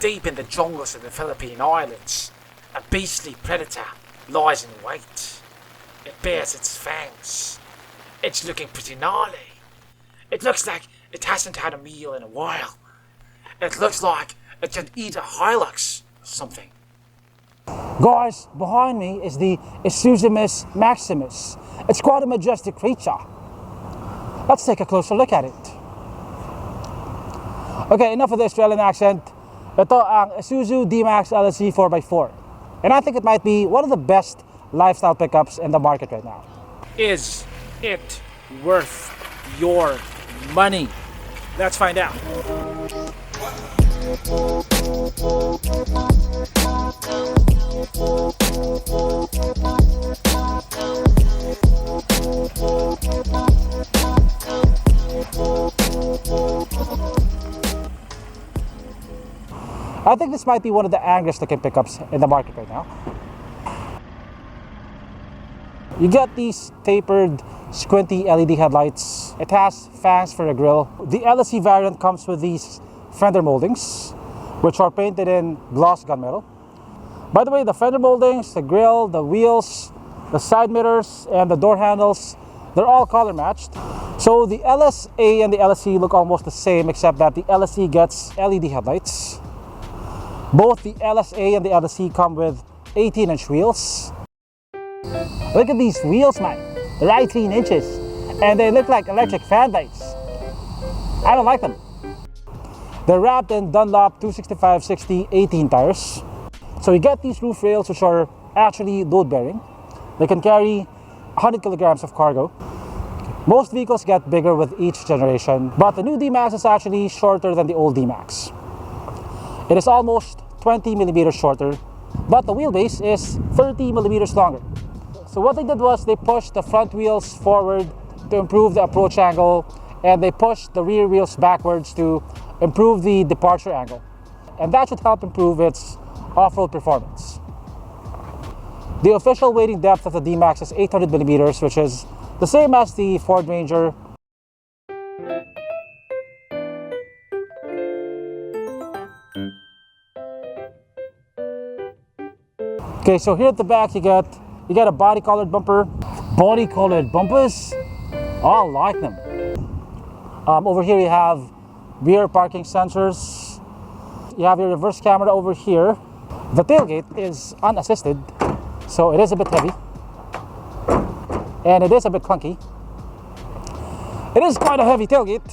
Deep in the jungles of the Philippine Islands, a beastly predator lies in wait. It bears its fangs. It's looking pretty gnarly. It looks like it hasn't had a meal in a while. It looks like it can eat a Hilux or something. Guys, behind me is the Isuzu Maximus. It's quite a majestic creature. Let's take a closer look at it. Okay, enough of the Australian accent. Ito ang Isuzu Dmax LSE 4x4. And I think it might be one of the best lifestyle pickups in the market right now. Is it worth your money? Let's find out. I think this might be one of the angriest looking pickups in the market right now. You get these tapered, squinty LED headlights. It has fangs for a grille. The LSE variant comes with these fender moldings, which are painted in gloss gunmetal. By the way, the fender moldings, the grille, the wheels, the side mirrors, and the door handles, they're all color matched. So the LSA and the LSE look almost the same, except that the LSE gets LED headlights. Both the LSA and the LSE come with 18-inch wheels. Look at these wheels, man. They're 18 inches. And they look like electric fan lights. I don't like them. They're wrapped in Dunlop 265/60 18 tires. So you get these roof rails, which are actually load-bearing. They can carry 100 kilograms of cargo. Most vehicles get bigger with each generation, but the new Dmax is actually shorter than the old Dmax. It is almost 20 millimeters shorter, but the wheelbase is 30 millimeters longer. So what they did was they pushed the front wheels forward to improve the approach angle, and they pushed the rear wheels backwards to improve the departure angle. And that should help improve its off-road performance. The official wading depth of the Dmax is 800 millimeters, which is the same as the Ford Ranger. Okay, so here at the back you get a body-colored bumper. Body-colored bumpers? I like them. Over here you have rear parking sensors. You have your reverse camera over here. The tailgate is unassisted, so it is a bit heavy. And it is a bit clunky. It is quite a heavy tailgate.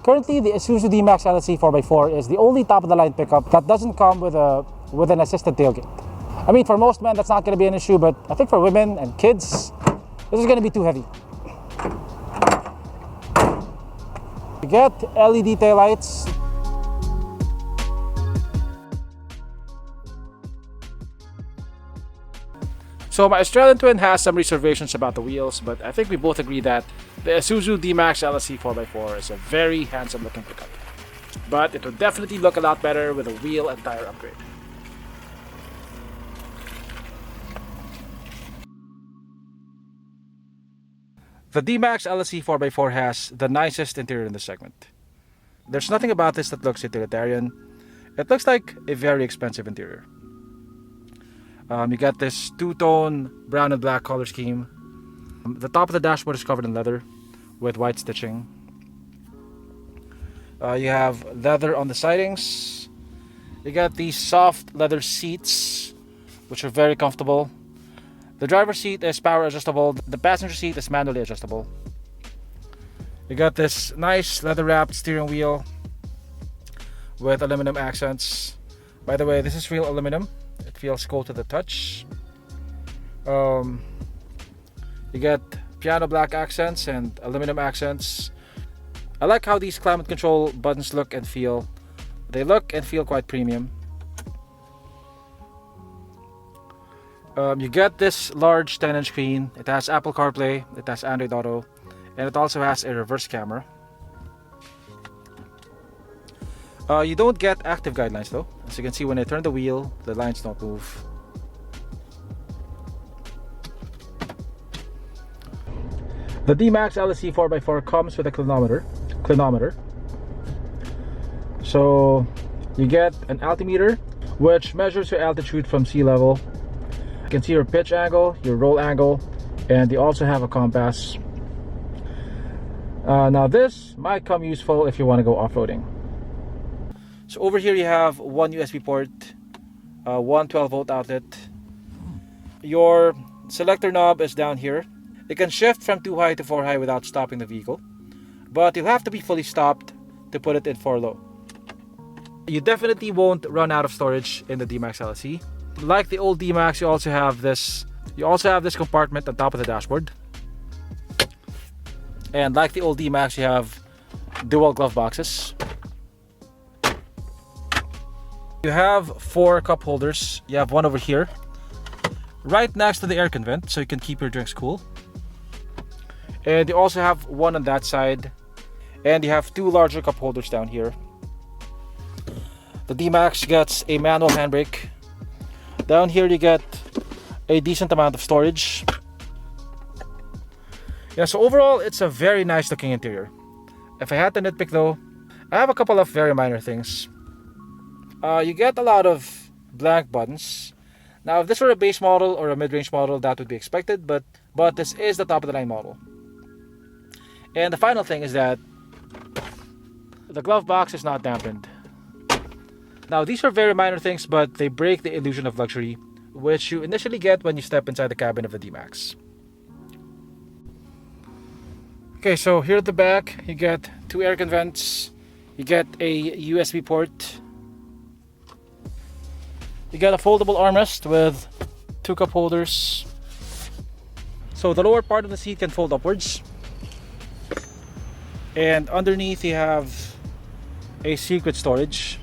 Currently, the Isuzu Dmax LSE 4x4 is the only top-of-the-line pickup that doesn't come with an assisted tailgate. I mean, for most men, that's not going to be an issue, but I think for women and kids, this is going to be too heavy. You get LED taillights. So my Australian twin has some reservations about the wheels, but I think we both agree that the Isuzu Dmax LSE 4x4 is a very handsome looking pickup. But it would definitely look a lot better with a wheel and tire upgrade. The Dmax LSE 4x4 has the nicest interior in the segment. There's nothing about this that looks utilitarian. It looks like a very expensive interior. You got this two-tone brown and black color scheme. The top of the dashboard is covered in leather with white stitching. You have leather on the sidings. You got these soft leather seats, which are very comfortable. The driver's seat is power adjustable. The passenger seat is manually adjustable. You got this nice leather wrapped steering wheel with aluminum accents. By the way, this is real aluminum. It feels cool to the touch. You get piano black accents and aluminum accents. I like how these climate control buttons look and feel. They look and feel quite premium. You get this large 10-inch screen. It has Apple CarPlay, it has Android Auto, and it also has a reverse camera. You don't get active guidelines though. As you can see, when I turn the wheel, the lines don't move. The Dmax LSE 4x4 comes with a clinometer. So You get an altimeter, which measures your altitude from sea level. You can see your pitch angle, your roll angle, and you also have a compass. Now this might come useful if you want to go off-roading. So over here you have one USB port, one 12-volt outlet. Your selector knob is down here. It can shift from 2 high to 4 high without stopping the vehicle, but you'll have to be fully stopped to put it in 4 low. You definitely won't run out of storage in the Dmax LSE. Like the old Dmax, you also have this compartment on top of the dashboard. And like the old Dmax, you have dual glove boxes. You have 4 cup holders. You have one over here, right next to the air vent, so you can keep your drinks cool. And you also have one on that side. And you have 2 larger cup holders down here. The Dmax gets a manual handbrake. Down here you get a decent amount of storage. Yeah, so overall it's a very nice looking interior. If I had to nitpick though, I have a couple of very minor things. You get a lot of blank buttons. Now if this were a base model or a mid-range model, that would be expected, but this is the top of the line model. And the final thing is that the glove box is not dampened. Now these are very minor things, but they break the illusion of luxury, which you initially get when you step inside the cabin of the Dmax. Okay, so here at the back, you get 2 air vents, you get a USB port, you get a foldable armrest with 2 cup holders. So the lower part of the seat can fold upwards. And underneath you have a secret storage.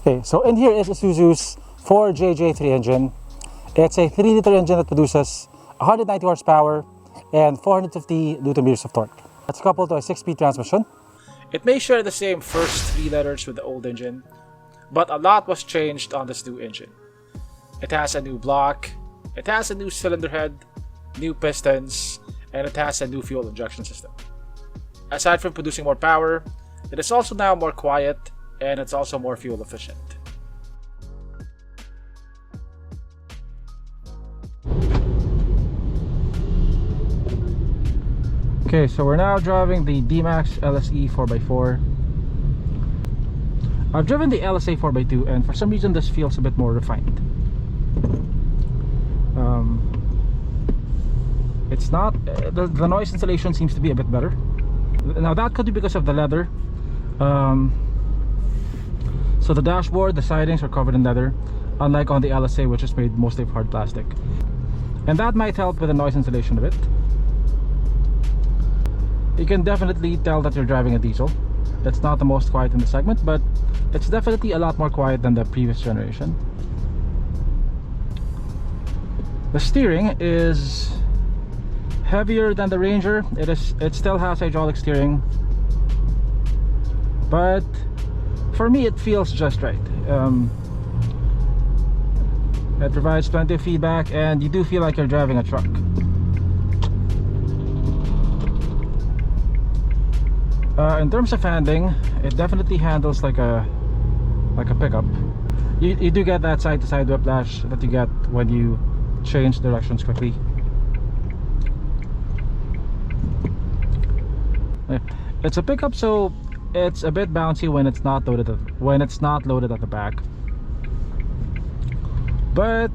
Okay, so in here is Isuzu's 4JJ3 engine. It's a 3-liter engine that produces 190 horsepower and 450 Newton meters of torque. It's coupled to a 6-speed transmission. It may share the same first 3 letters with the old engine, but a lot was changed on this new engine. It has a new block, it has a new cylinder head, new pistons, and it has a new fuel injection system. Aside from producing more power, it is also now more quiet, and it's also more fuel efficient. Okay, so we're now driving the Dmax LSE 4x4. I've driven the LSA 4x2, and for some reason this feels a bit more refined. It's not, the noise insulation seems to be a bit better. Now that could be because of the leather. So the dashboard, the sidings are covered in leather, unlike on the LSA, which is made mostly of hard plastic. And that might help with the noise insulation a bit. You can definitely tell that you're driving a diesel. It's not the most quiet in the segment, but it's definitely a lot more quiet than the previous generation. The steering is heavier than the Ranger. It still has hydraulic steering, but for me it feels just right. It provides plenty of feedback, and you do feel like you're driving a truck. In terms of handling, it definitely handles like a pickup. You do get that side-to-side whiplash that you get when you change directions quickly. It's a pickup, so it's a bit bouncy when it's not loaded at the back. But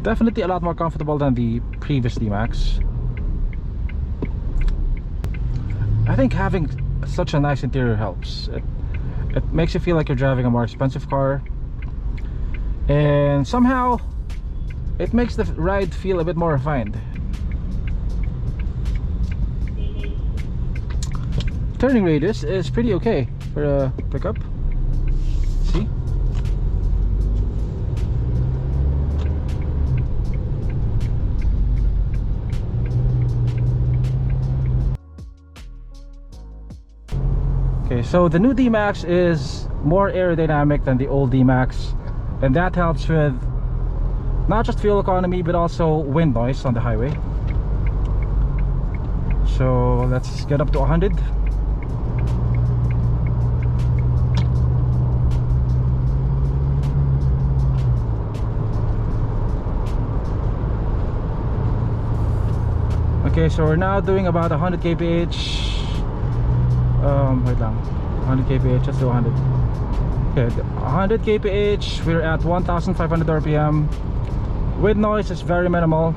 definitely a lot more comfortable than the previous Dmax. I think having such a nice interior helps. It makes you feel like you're driving a more expensive car, and somehow it makes the ride feel a bit more refined. Turning radius is pretty okay for a pickup. See? Okay, so the new Dmax is more aerodynamic than the old Dmax, and that helps with not just fuel economy but also wind noise on the highway. So let's get up to 100. Okay, so we're now doing about 100 kph. Wait lang. 100 kph, let's do 100. Okay, 100 kph, we're at 1500 rpm. Wind noise is very minimal.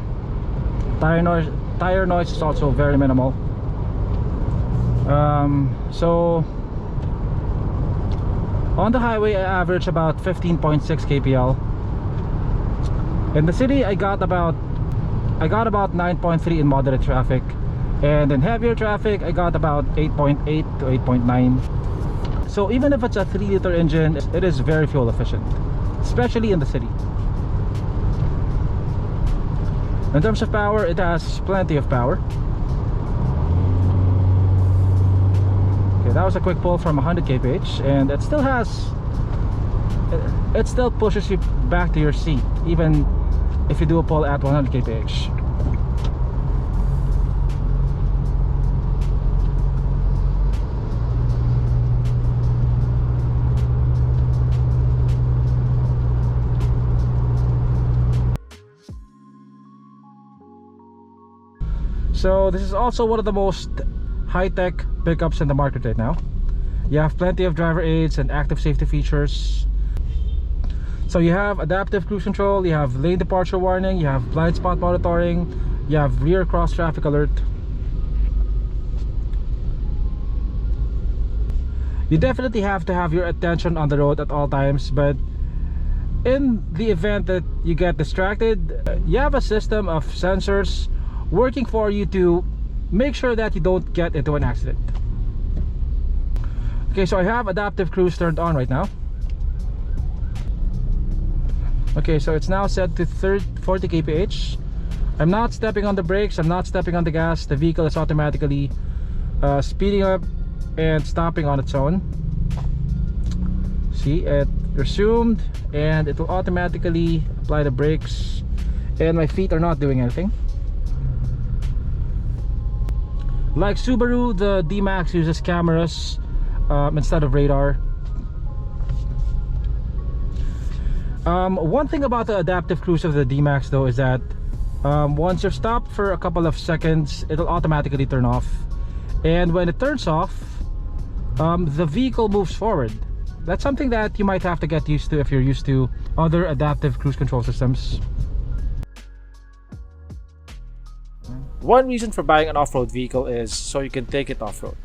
Tire noise is also very minimal. So on the highway I average about 15.6 kpl. In the city I got about 9.3 in moderate traffic, and in heavier traffic I got about 8.8 to 8.9. So even if it's a 3-liter engine, it is very fuel efficient, especially in the city. In terms of power, it has plenty of power. Okay, that was a quick pull from 100 kph, and it still pushes you back to your seat even if you do a pull at 100 kph. So this is also one of the most high-tech pickups in the market right now. You have plenty of driver aids and active safety features. So you have adaptive cruise control, you have lane departure warning, you have blind spot monitoring, you have rear cross traffic alert. You definitely have to have your attention on the road at all times, but in the event that you get distracted, you have a system of sensors working for you to make sure that you don't get into an accident. Okay, so I have adaptive cruise turned on right now. Okay, so it's now set to 40 kph. I'm not stepping on the brakes, I'm not stepping on the gas. The vehicle is automatically speeding up and stopping on its own. See, it resumed, and it will automatically apply the brakes, and my feet are not doing anything. Like Subaru, the Dmax uses cameras instead of radar. One thing about the adaptive cruise of the Dmax though is that once you're stopped for a couple of seconds, it'll automatically turn off, and when it turns off, the vehicle moves forward. That's something that you might have to get used to if you're used to other adaptive cruise control systems. One reason for buying an off-road vehicle is so you can take it off-road.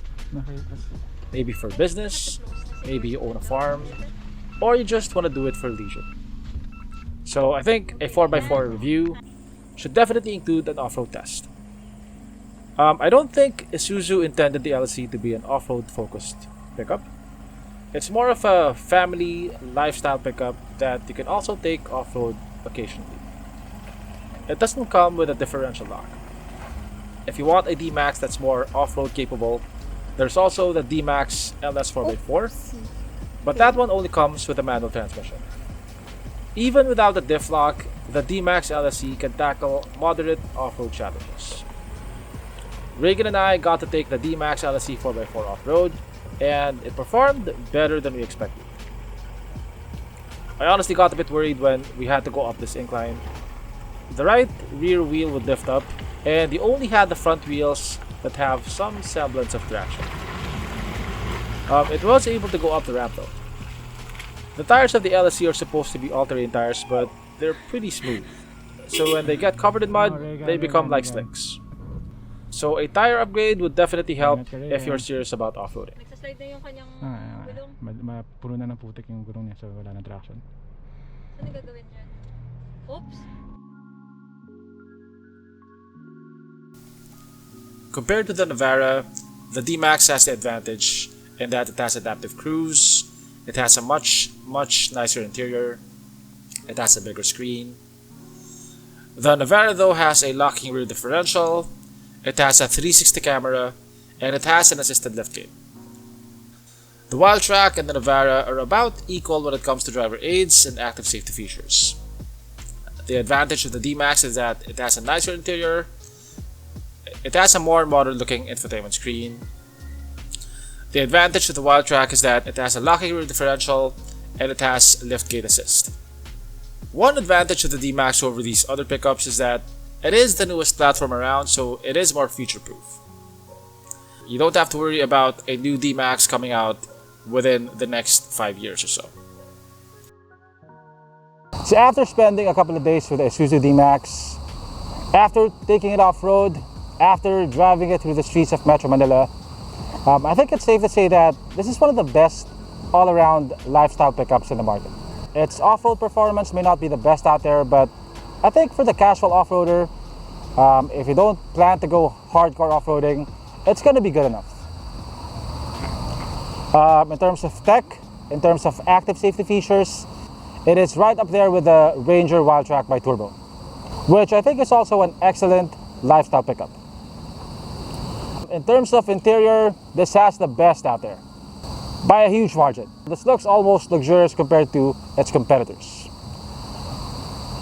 Maybe for business, maybe you own a farm, or you just want to do it for leisure. So I think a 4x4 review should definitely include an off-road test. I don't think Isuzu intended the LSE to be an off-road focused pickup. It's more of a family lifestyle pickup that you can also take off-road occasionally. It doesn't come with a differential lock. If you want a Dmax that's more off-road capable, there's also the Dmax LS 4x4, but that one only comes with a manual transmission. Even without the diff lock, the Dmax LSE can tackle moderate off-road challenges. Reagan and I got to take the Dmax LSE 4x4 off-road, and it performed better than we expected. I honestly got a bit worried when we had to go up this incline. The right rear wheel would lift up, and you only had the front wheels that have some semblance of traction. It was able to go up the ramp though. The tires of the LSE are supposed to be all-terrain tires, but they're pretty smooth. So when they get covered in mud, they become like slicks. So a tire upgrade would definitely help if you're serious about off-roading. Nagsaslide na yung kanyang gulong. Puro na ng putik yung gulong niya, so wala ng traction. Ano gagawin dyan? Oops! Compared to the Navara, the Dmax has the advantage in that it has adaptive cruise, it has a much nicer interior, it has a bigger screen. The Navara though has a locking rear differential, it has a 360 camera, and it has an assisted liftgate. The Wildtrak and the Navara are about equal when it comes to driver aids and active safety features. The advantage of the Dmax is that it has a nicer interior, It has a more modern looking infotainment screen. The advantage of the Wildtrak is that it has a locking rear differential and it has liftgate assist. One advantage of the Dmax over these other pickups is that it is the newest platform around, so it is more future-proof. You don't have to worry about a new Dmax coming out within the next 5 years or so. So after spending a couple of days with the Isuzu Dmax, after taking it off-road, after driving it through the streets of Metro Manila, I think it's safe to say that this is one of the best all-around lifestyle pickups in the market. Its off-road performance may not be the best out there, but I think for the casual off-roader, if you don't plan to go hardcore off-roading, it's going to be good enough. In terms of tech, in terms of active safety features, it is right up there with the Ranger Wildtrak by Turbo, which I think is also an excellent lifestyle pickup. In terms of interior, this has the best out there, by a huge margin. This looks almost luxurious compared to its competitors.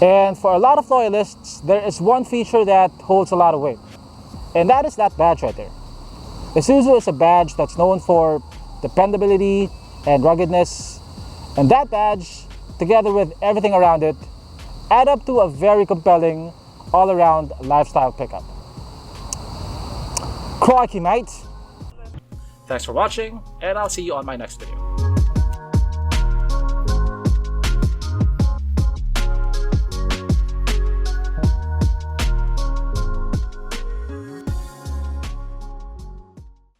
And for a lot of loyalists, there is one feature that holds a lot of weight, and that is that badge right there. Isuzu is a badge that's known for dependability and ruggedness, and that badge, together with everything around it, add up to a very compelling all-around lifestyle pickup. Crikey, mate! Thanks for watching, and I'll see you on my next video.